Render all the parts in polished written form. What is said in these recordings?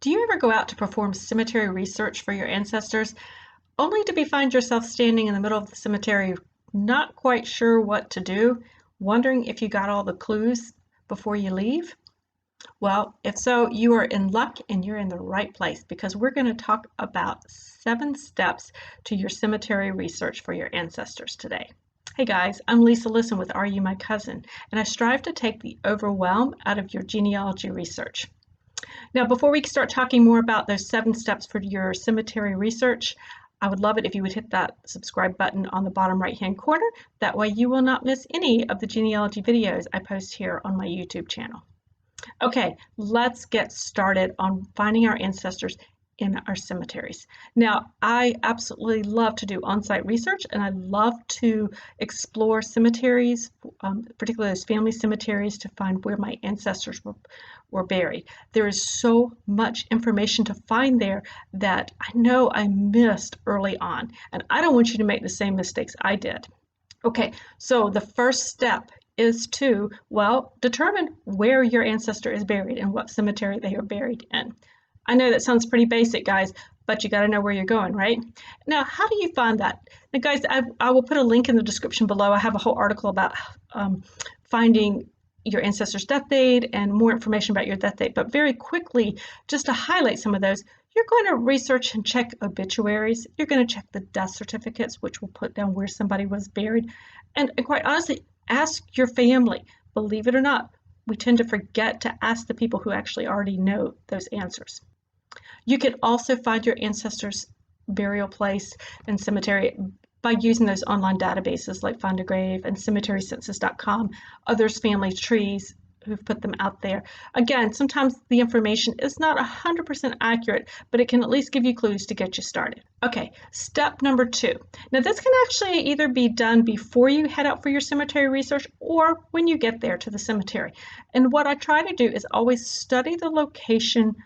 Do you ever go out to perform cemetery research for your ancestors, only to find yourself standing in the middle of the cemetery, not quite sure what to do, wondering if you got all the clues before you leave? Well, if so, you are in luck and you're in the right place because we're going to talk about 7 steps to your cemetery research for your ancestors today. Hey guys, I'm Lisa Listen with Are You My Cousin, and I strive to take the overwhelm out of your genealogy research. Now, before we start talking more about those 7 steps for your cemetery research, I would love it if you would hit that subscribe button on the bottom right-hand corner. That way you will not miss any of the genealogy videos I post here on my YouTube channel. Okay, let's get started on finding our ancestors in our cemeteries. Now, I absolutely love to do on-site research, and I love to explore cemeteries, particularly those family cemeteries, to find where my ancestors were buried. There is so much information to find there that I know I missed early on, and I don't want you to make the same mistakes I did. Okay, so the first step is to, well, determine where your ancestor is buried and what cemetery they are buried in. I know that sounds pretty basic, guys, but you got to know where you're going, right? Now, how do you find that? Now, guys, I will put a link in the description below. I have a whole article about finding your ancestor's death date and more information about your death date. But very quickly, just to highlight some of those, you're going to research and check obituaries. You're going to check the death certificates, which will put down where somebody was buried. And quite honestly, ask your family. Believe it or not, we tend to forget to ask the people who actually already know those answers. You can also find your ancestors' burial place and cemetery by using those online databases like Find a Grave and cemeterycensus.com, others family trees who've put them out there. Again, sometimes the information is not 100% accurate, but it can at least give you clues to get you started. Okay, step number 2. Now this can actually either be done before you head out for your cemetery research or when you get there to the cemetery. And what I try to do is always study the location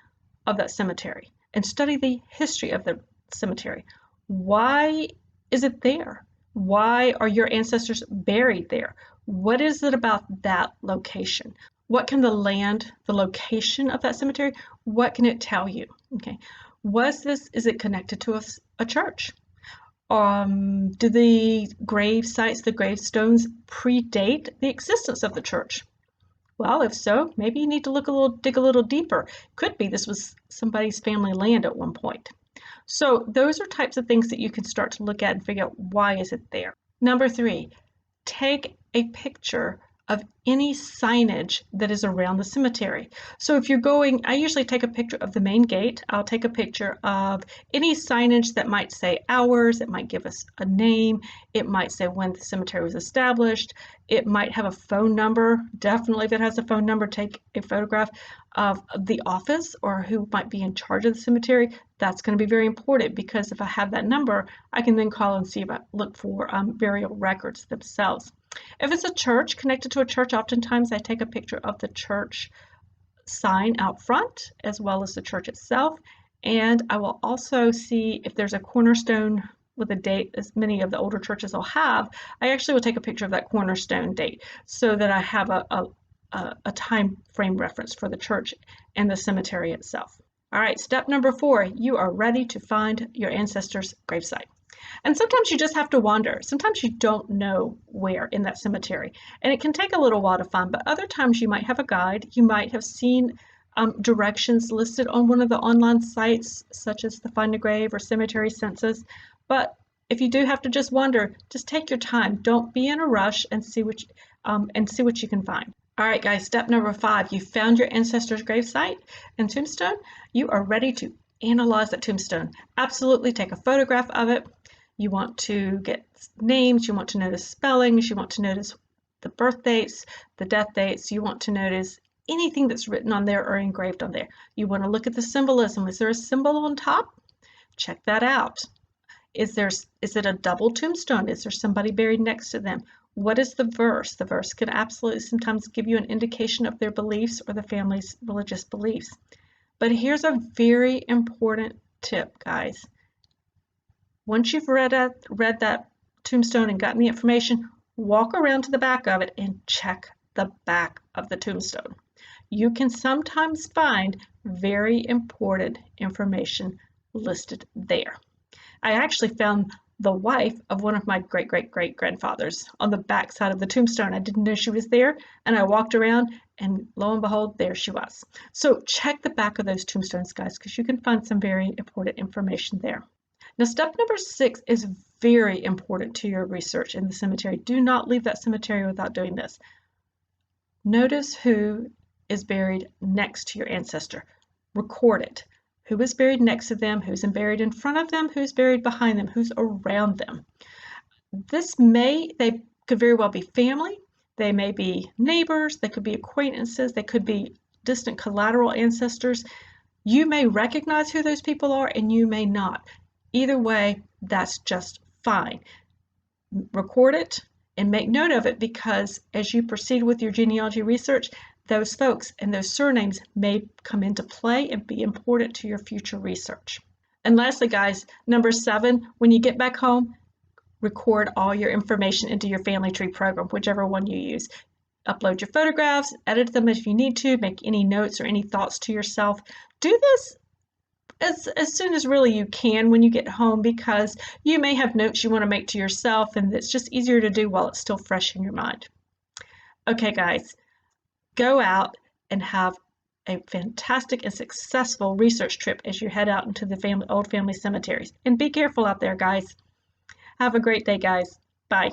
of that cemetery and study the history of the cemetery. Why is it there? Why are your ancestors buried there? What is it about that location? What can the location of that cemetery, what can it tell you? Okay, is it connected to a church? Do the grave sites, the gravestones predate the existence of the church? Well, if so, maybe you need to dig a little deeper. Could be this was somebody's family land at one point. So those are types of things that you can start to look at and figure out why is it there. Number 3, take a picture of any signage that is around the cemetery. So if you're going, I usually take a picture of the main gate. I'll take a picture of any signage that might say hours, it might give us a name, it might say when the cemetery was established, it might have a phone number. Definitely if it has a phone number, take a photograph of the office or who might be in charge of the cemetery. That's going to be very important because if I have that number, I can then call and see if I look for burial records themselves. If it's a church, connected to a church, oftentimes I take a picture of the church sign out front as well as the church itself. And I will also see if there's a cornerstone with a date, as many of the older churches will have. I actually will take a picture of that cornerstone date so that I have a time frame reference for the church and the cemetery itself. All right, step number 4, you are ready to find your ancestors' gravesite. And sometimes you just have to wander. Sometimes you don't know where in that cemetery. And it can take a little while to find, but other times you might have a guide. You might have seen directions listed on one of the online sites, such as the Find a Grave or Cemetery Census. But if you do have to just wander, just take your time. Don't be in a rush and see what you can find. All right, guys, step number 5, you found your ancestor's gravesite and tombstone. You are ready to analyze that tombstone. Absolutely take a photograph of it. You want to get names, you want to notice spellings, you want to notice the birth dates, the death dates, you want to notice anything that's written on there or engraved on there. You want to look at the symbolism. Is there a symbol on top? Check that out. Is it a double tombstone? Is there somebody buried next to them? What is the verse? The verse can absolutely sometimes give you an indication of their beliefs or the family's religious beliefs. But here's a very important tip, guys. Once you've read that tombstone and gotten the information, walk around to the back of it and check the back of the tombstone. you can sometimes find very important information listed there. I actually found the wife of one of my great-great-great-grandfathers on the back side of the tombstone. I didn't know she was there, and I walked around, and lo and behold, there she was. So check the back of those tombstones, guys, because you can find some very important information there. Now, step number 6 is very important to your research in the cemetery. Do not leave that cemetery without doing this. Notice who is buried next to your ancestor. Record it. Who is buried next to them, who's buried in front of them, who's buried behind them, who's around them. They could very well be family, they may be neighbors, they could be acquaintances, they could be distant collateral ancestors. You may recognize who those people are and you may not. Either way, that's just fine. Record it and make note of it, because as you proceed with your genealogy research, those folks and those surnames may come into play and be important to your future research. And lastly, guys, number 7, when you get back home, record all your information into your family tree program, whichever one you use. Upload your photographs, edit them if you need to, make any notes or any thoughts to yourself. Do this as soon as really you can when you get home, because you may have notes you want to make to yourself, and it's just easier to do while it's still fresh in your mind. Okay, guys, go out and have a fantastic and successful research trip as you head out into the old family cemeteries. And be careful out there, guys. Have a great day, guys. Bye.